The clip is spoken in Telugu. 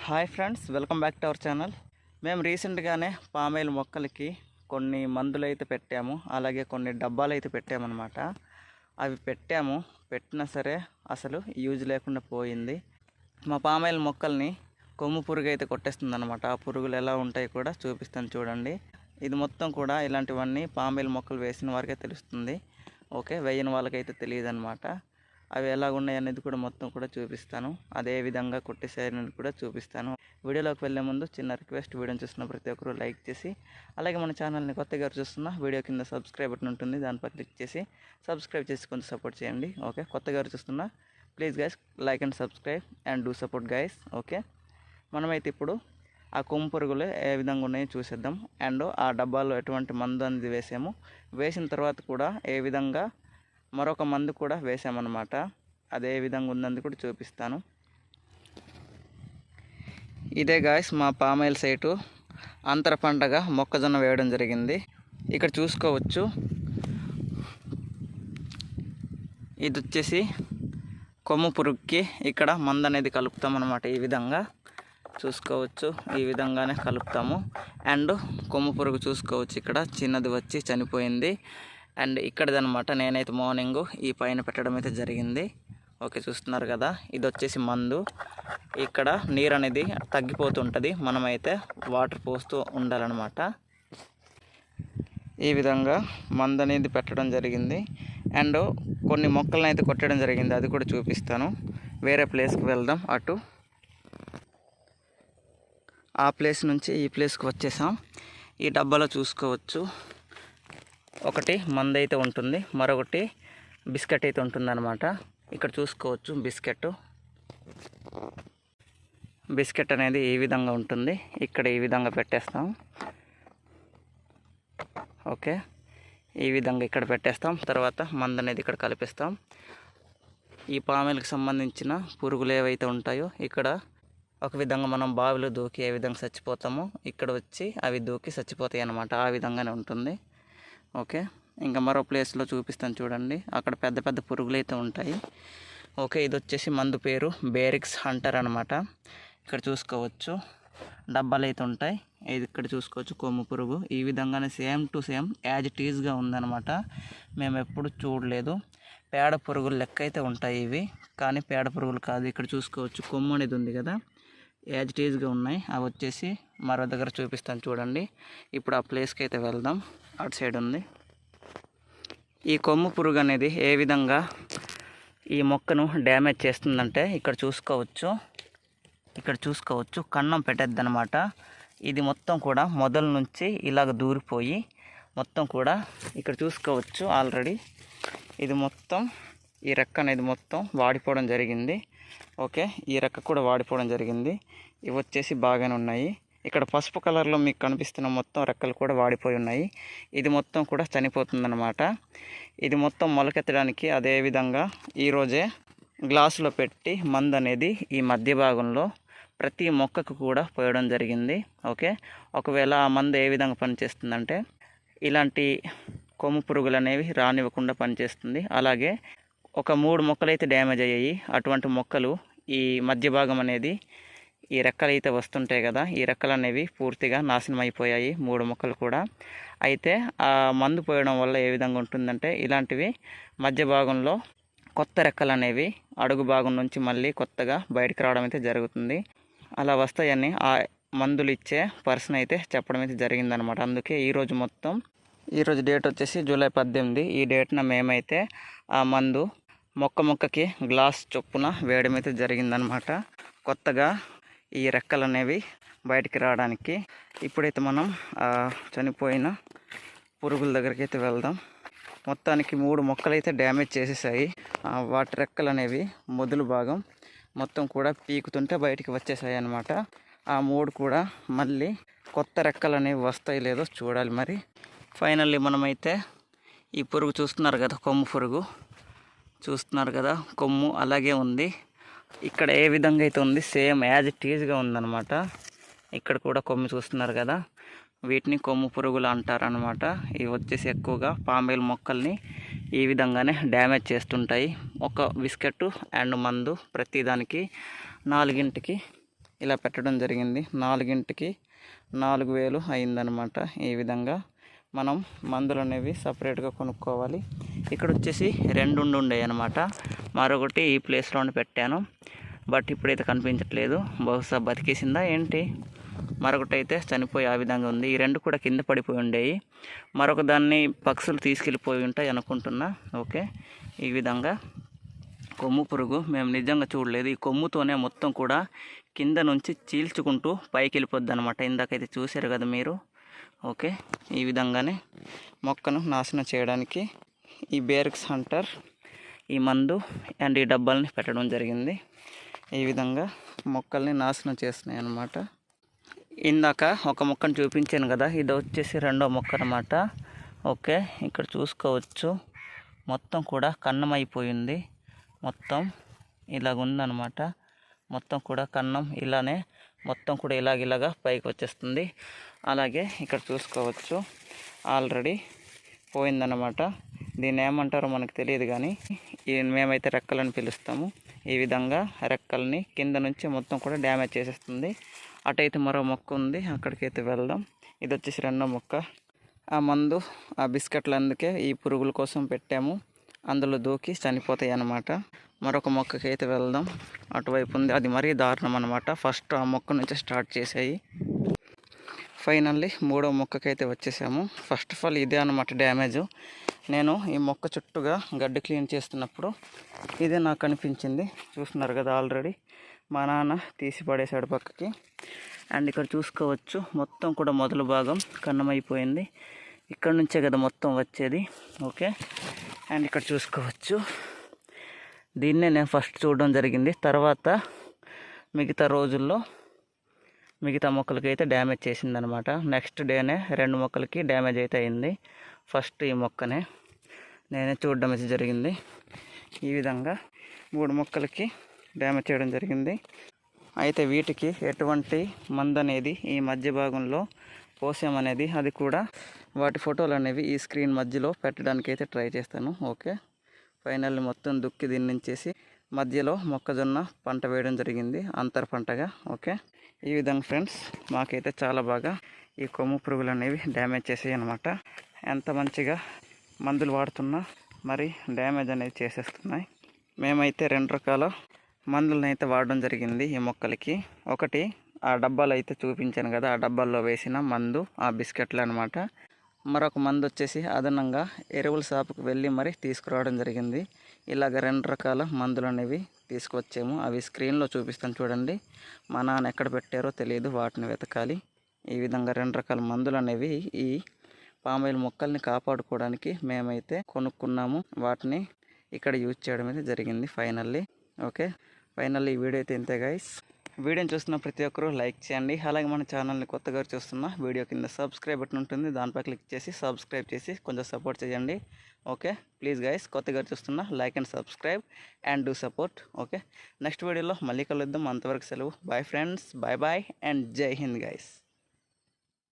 Hi friends, welcome back to our channel. మేము రీసెంట్గానే పామాయిల్ మొక్కలకి కొన్ని మందులు అయితే పెట్టాము, అలాగే కొన్ని డబ్బాలు అయితే పెట్టామన్నమాట. అవి పెట్టినా సరే అసలు యూజ్ లేకుండా పోయింది. మా పామాయిల్ మొక్కల్ని కొమ్ము పురుగు అయితే కొట్టేస్తుంది అనమాట. ఆ పురుగులు ఎలా ఉంటాయి కూడా చూపిస్తాను చూడండి. ఇది మొత్తం కూడా ఇలాంటివన్నీ పామాయిల్ మొక్కలు వేసిన వారికే తెలుస్తుంది, ఓకే. వేయని వాళ్ళకైతే తెలియదు అనమాట. అవి ఎలా ఉన్నాయి అనేది కూడా మొత్తం కూడా చూపిస్తాను. అదే విధంగా కొట్టేసారని కూడా చూపిస్తాను. వీడియోలోకి వెళ్ళే ముందు చిన్న రిక్వెస్ట్, వీడియోని చూస్తున్న ప్రతి ఒక్కరూ లైక్ చేసి, అలాగే మన ఛానల్ని కొత్తగా చూస్తున్న వీడియో కింద సబ్స్క్రైబ్ బటన్ ఉంటుంది, దానిపై క్లిక్ చేసి సబ్స్క్రైబ్ చేసి కొంచెం సపోర్ట్ చేయండి, ఓకే. కొత్తగా చూస్తున్న please guys like and subscribe and do support guys, okay. మనమైతే ఇప్పుడు ఆ కొమ్ము పురుగులు ఏ విధంగా ఉన్నాయో చూసేద్దాం. అండ్ ఆ డబ్బాలో ఎటువంటి మందు అనేది వేసాము, వేసిన తర్వాత కూడా ఏ విధంగా మరొక మందు కూడా వేసామన్నమాట. అదే విధంగా ఉందని కూడా చూపిస్తాను. ఇదే గాయస్ మా పామాయిల్ సైటు అంతర పంటగా మొక్కజొన్న వేయడం జరిగింది. ఇక్కడ చూసుకోవచ్చు, ఇది వచ్చేసి కొమ్ము పురుగుకి ఇక్కడ మందు అనేది కలుపుతాం అన్నమాట. ఈ విధంగా చూసుకోవచ్చు, ఈ విధంగానే కలుపుతాము. అండ్ కొమ్ము పురుగు చూసుకోవచ్చు, ఇక్కడ చిన్నది వచ్చి చనిపోయింది. అండ్ ఇక్కడదనమాట నేనైతే మార్నింగ్ ఈ పైన పెట్టడం అయితే జరిగింది, ఓకే. చూస్తున్నారు కదా, ఇది వచ్చేసి మందు. ఇక్కడ నీరు అనేది తగ్గిపోతుంటుంది, మనమైతే వాటర్ పోస్తూ ఉండాలన్నమాట. ఈ విధంగా మందు అనేది పెట్టడం జరిగింది. అండ్ కొన్ని మొక్కలను అయితే కొట్టడం జరిగింది, అది కూడా చూపిస్తాను. వేరే ప్లేస్కి వెళ్దాం. అటు ఆ ప్లేస్ నుంచి ఈ ప్లేస్కి వచ్చేసాం. ఈ డబ్బాలో చూసుకోవచ్చు, ఒకటి మందు అయితే ఉంటుంది, మరొకటి బిస్కెట్ అయితే ఉంటుందన్నమాట. ఇక్కడ చూసుకోవచ్చు బిస్కెట్ అనేది ఈ విధంగా ఉంటుంది. ఇక్కడ ఈ విధంగా పెట్టేస్తాం, ఓకే. ఈ విధంగా ఇక్కడ పెట్టేస్తాం. తర్వాత మందు అనేది ఇక్కడ కలిపిస్తాం. ఈ పామాయిల్కి సంబంధించిన పురుగులు ఏవైతే ఉంటాయో ఇక్కడ ఒక విధంగా మనం బావిలో దూకి ఏ విధంగా చచ్చిపోతామో ఇక్కడ వచ్చి అవి దూకి చచ్చిపోతాయి అన్నమాట. ఆ విధంగానే ఉంటుంది, ఓకే. ఇంకా మరో ప్లేస్లో చూపిస్తాను చూడండి, అక్కడ పెద్ద పెద్ద పురుగులు అయితే ఉంటాయి, ఓకే. ఇది వచ్చేసి మందు పేరు బేరిక్స్ హంటర్ అనమాట. ఇక్కడ చూసుకోవచ్చు డబ్బాలు అయితే ఉంటాయి. ఇది ఇక్కడ చూసుకోవచ్చు కొమ్ము పురుగు. ఈ విధంగానే same to same as it ఈజ్గా ఉందన్నమాట. మేము ఎప్పుడు చూడలేదు. పేడ పురుగులు లెక్క అయితే ఉంటాయి ఇవి, కానీ పేడ పురుగులు కాదు. ఇక్కడ చూసుకోవచ్చు కొమ్ము అనేది ఉంది కదా, యాజ్ ఇట్ ఈజ్గా ఉన్నాయి. అవి వచ్చేసి మరో దగ్గర చూపిస్తాను చూడండి. ఇప్పుడు ఆ ప్లేస్కి అయితే వెళ్దాం, అటు సైడ్ ఉంది. ఈ కొమ్ము పురుగు అనేది ఏ విధంగా ఈ మొక్కను డ్యామేజ్ చేస్తుందంటే ఇక్కడ చూసుకోవచ్చు కన్నం పెట్టేద్ది అనమాట. ఇది మొత్తం కూడా మొదల నుంచి ఇలాగ దూరిపోయి మొత్తం కూడా ఇక్కడ చూసుకోవచ్చు ఆల్రెడీ ఇది మొత్తం ఈ రెక్క అనేది మొత్తం వాడిపోవడం జరిగింది, ఓకే. ఈ రెక్క కూడా వాడిపోవడం జరిగింది. ఇవి వచ్చేసి బాగానే ఉన్నాయి. ఇక్కడ పసుపు కలర్లో మీకు కనిపిస్తున్న మొత్తం రెక్కలు కూడా వాడిపోయి ఉన్నాయి. ఇది మొత్తం కూడా చనిపోతుందన్నమాట. ఇది మొత్తం మొలకెత్తడానికి అదేవిధంగా ఈరోజే గ్లాసులో పెట్టి మందు అనేది ఈ మధ్య భాగంలో ప్రతి మొక్కకు కూడా పోయడం జరిగింది, ఓకే. ఒకవేళ ఆ మందు ఏ విధంగా పనిచేస్తుందంటే ఇలాంటి కొమ్ము పురుగులు అనేవి రానివ్వకుండా పనిచేస్తుంది. అలాగే ఒక 3 మొక్కలు అయితే డ్యామేజ్ అయ్యాయి. అటువంటి మొక్కలు ఈ మధ్య భాగం అనేది ఈ రెక్కలు అయితే వస్తుంటాయి కదా, ఈ రెక్కలు అనేవి పూర్తిగా నాశనం అయిపోయాయి 3 మొక్కలు కూడా. అయితే ఆ మందు పోయడం వల్ల ఏ విధంగా ఉంటుందంటే ఇలాంటివి మధ్య భాగంలో కొత్త రెక్కలు అనేవి అడుగు భాగం నుంచి మళ్ళీ కొత్తగా బయటకు రావడం అయితే జరుగుతుంది. అలా వస్తాయని ఆ మందులు ఇచ్చే పర్సన్ అయితే చెప్పడం అయితే జరిగిందనమాట. అందుకే ఈరోజు డేట్ వచ్చేసి జూలై 18. ఈ డేట్న మేమైతే ఆ మందు మొక్కకి గ్లాస్ చొప్పున వేయడం అయితే జరిగిందనమాట, కొత్తగా ఈ రెక్కలు అనేవి బయటికి రావడానికి. ఇప్పుడైతే మనం చనిపోయిన పురుగుల దగ్గరికి అయితే వెళ్దాం. మొత్తానికి 3 మొక్కలు అయితే డ్యామేజ్ చేసేసాయి. వాటి రెక్కలు అనేవి మొదలు భాగం మొత్తం కూడా పీకుతుంటే బయటికి వచ్చేసాయి అన్నమాట. ఆ 3 కూడా మళ్ళీ కొత్త రెక్కలు అనేవి వస్తాయి లేదో చూడాలి మరి. ఫైనల్లీ మనమైతే ఈ పురుగు చూస్తున్నారు కదా, కొమ్ము పురుగు చూస్తున్నారు కదా, కొమ్ము అలాగే ఉంది. ఇక్కడ ఏ విధంగా అయితే ఉంది సేమ్ యాజ్ ఇట్ ఈజ్గా ఉందన్నమాట. ఇక్కడ కూడా కొమ్ము చూస్తున్నారు కదా, వీటిని కొమ్ము పురుగులు అంటారనమాట. ఇవి వచ్చేసి ఎక్కువగా పామాయిల్ మొక్కల్ని ఈ విధంగానే డ్యామేజ్ చేస్తుంటాయి. ఒక బిస్కెట్ అండ్ మందు ప్రతిదానికి 4కి ఇలా పెట్టడం జరిగింది. 4కి 4000 అయిందనమాట. ఈ విధంగా మనం మందులు అనేవి సపరేట్గా కొనుక్కోవాలి. ఇక్కడ వచ్చేసి 2 ఉండే అనమాట. మరొకటి ఈ ప్లేస్లోనే పెట్టాను, బట్ ఇప్పుడైతే కనిపించట్లేదు. బహుశా బతికేసిందా ఏంటి. మరొకటి అయితే చనిపోయి ఆ విధంగా ఉంది. ఈ 2 కూడా కింద పడిపోయి ఉండేవి. మరొక దాన్ని పక్షులు తీసుకెళ్ళిపోయి ఉంటాయి అనుకుంటున్నా. ఓకే, ఈ విధంగా కొమ్ము పురుగు మేము నిజంగా చూడలేదు. ఈ కొమ్ముతోనే మొత్తం కూడా కింద నుంచి చీల్చుకుంటూ పైకి వెళ్ళిపోద్ది అనమాట. ఇందాకైతే చూశారు కదా మీరు. ఓకే, ఈ విధంగానే మొక్కను నాశనం చేయడానికి ఈ బేర్క్స్ హంటర్ ఈ మందు అండ్ ఈ డబ్బాలని పెట్టడం జరిగింది. ఈ విధంగా మొక్కల్ని నాశనం చేస్తున్నాయి అన్నమాట. ఇందాక ఒక మొక్కను చూపించాను కదా, ఇది వచ్చేసి 2వ మొక్క అన్నమాట. ఓకే, ఇక్కడ చూసుకోవచ్చు మొత్తం కూడా కన్నమైపోయింది. మొత్తం ఇలాగ ఉందన్నమాట. మొత్తం కూడా కన్నం ఇలానే మొత్తం కూడా ఇలాగా పైకి వచ్చేస్తుంది. అలాగే ఇక్కడ చూసుకోవచ్చు ఆల్రెడీ పోయిందన్నమాట. దీన్ని ఏమంటారో మనకు తెలియదు, కానీ మేమైతే రెక్కలని పిలుస్తాము. ఈ విధంగా రెక్కల్ని కింద నుంచి మొత్తం కూడా డ్యామేజ్ చేసేస్తుంది. అటైతే మరో మొక్క ఉంది, అక్కడికైతే వెళ్దాం. ఇది వచ్చేసి 2వ మొక్క. ఆ మందు ఆ బిస్కెట్లు అందుకే ఈ పురుగుల కోసం పెట్టాము, అందులో దూకి చనిపోతాయి అన్నమాట. మరొక మొక్కకి అయితే వెళ్దాం. అటువైపు ఉంది, అది మరీ దారుణం అన్నమాట. ఫస్ట్ ఆ మొక్క నుంచి స్టార్ట్ చేసాయి. ఫైనల్లీ 3వ మొక్కకి అయితే వచ్చేసాము. ఫస్ట్ ఆఫ్ ఆల్ ఇదే అన్నమాట డ్యామేజ్. నేను ఈ మొక్క చుట్టూగా గడ్డి క్లీన్ చేస్తున్నప్పుడు ఇదే నాకు కనిపించింది. చూస్తున్నారు కదా, ఆల్రెడీ మా నాన్న తీసి పడేసాడు పక్కకి. అండ్ ఇక్కడ చూసుకోవచ్చు మొత్తం కూడా మొదలు భాగం కన్నమైపోయింది. ఇక్కడ నుంచే కదా మొత్తం వచ్చేది. ఓకే, అండ్ ఇక్కడ చూసుకోవచ్చు దీన్నే నేను ఫస్ట్ చూడడం జరిగింది. తర్వాత మిగతా రోజుల్లో మిగతా మొక్కలకి అయితే డ్యామేజ్ చేసిందనమాట. నెక్స్ట్ డేనే 2 మొక్కలకి డ్యామేజ్ అయితే అయింది. ఫస్ట్ ఈ మొక్కనే నేనే చూడడం అయితే జరిగింది. ఈ విధంగా 3 మొక్కలకి డ్యామేజ్ చేయడం జరిగింది. అయితే వీటికి ఎటువంటి మందు అనేది ఈ మధ్య భాగంలో పోసామనేది, అది కూడా వాటి ఫోటోలు అనేవి ఈ స్క్రీన్ మధ్యలో పెట్టడానికి అయితే ట్రై చేస్తాను. ఓకే, ఫైనల్లీ మొత్తం దుక్కి దిన్నించేసి మధ్యలో మొక్కజొన్న పంట వేయడం జరిగింది, అంతర పంటగా. ఓకే, ఈ విధంగా ఫ్రెండ్స్ మాకైతే చాలా బాగా ఈ కొమ్ము పురుగులు అనేవి డ్యామేజ్ చేసాయి అన్నమాట. ఎంత మంచిగా మందులు వాడుతున్నా మరి డ్యామేజ్ అనేది చేసేస్తున్నాయి. మేమైతే 2 రకాల మందులను అయితే వాడడం జరిగింది ఈ మొక్కలకి. ఒకటి ఆ డబ్బాలు అయితే చూపించాను కదా, ఆ డబ్బాల్లో వేసిన మందు ఆ బిస్కెట్లు అనమాట. మరొక మందు వచ్చేసి అదనంగా ఎరువుల షాపుకి వెళ్ళి మరి తీసుకురావడం జరిగింది. ఇలాగ 2 రకాల మందులు అనేవి తీసుకొచ్చాము. అవి స్క్రీన్లో చూపిస్తాను చూడండి. మా నాన్న ఎక్కడ పెట్టారో తెలియదు, వాటిని వెతకాలి. ఈ విధంగా 2 రకాల మందులు అనేవి ఈ పామాయిల్ మొక్కల్ని కాపాడుకోవడానికి మేమైతే కొనుక్కున్నాము. వాటిని ఇక్కడ యూజ్ చేయడం అయితే జరిగింది ఫైనల్లీ. ఓకే, ఫైనల్లీ ఈ వీడియో అయితే ఇంతే గైస్. వీడియోని చూస్తున్న ప్రతి ఒక్కరూ లైక్ చేయండి. అలాగే మన ఛానల్ని కొత్తగా చూస్తున్న వీడియో కింద సబ్స్క్రైబ్ బటన్ ఉంటుంది, దానిపై క్లిక్ చేసి సబ్స్క్రైబ్ చేసి కొంచెం సపోర్ట్ చేయండి. ఓకే, ప్లీజ్ గైస్, కొత్తగా చూస్తున్న like and subscribe and do support. Okay, next వీడియోలో మళ్ళీ కలుద్దాం. అంతవరకు సెలవు. Bye friends, bye bye and Jai Hind guys.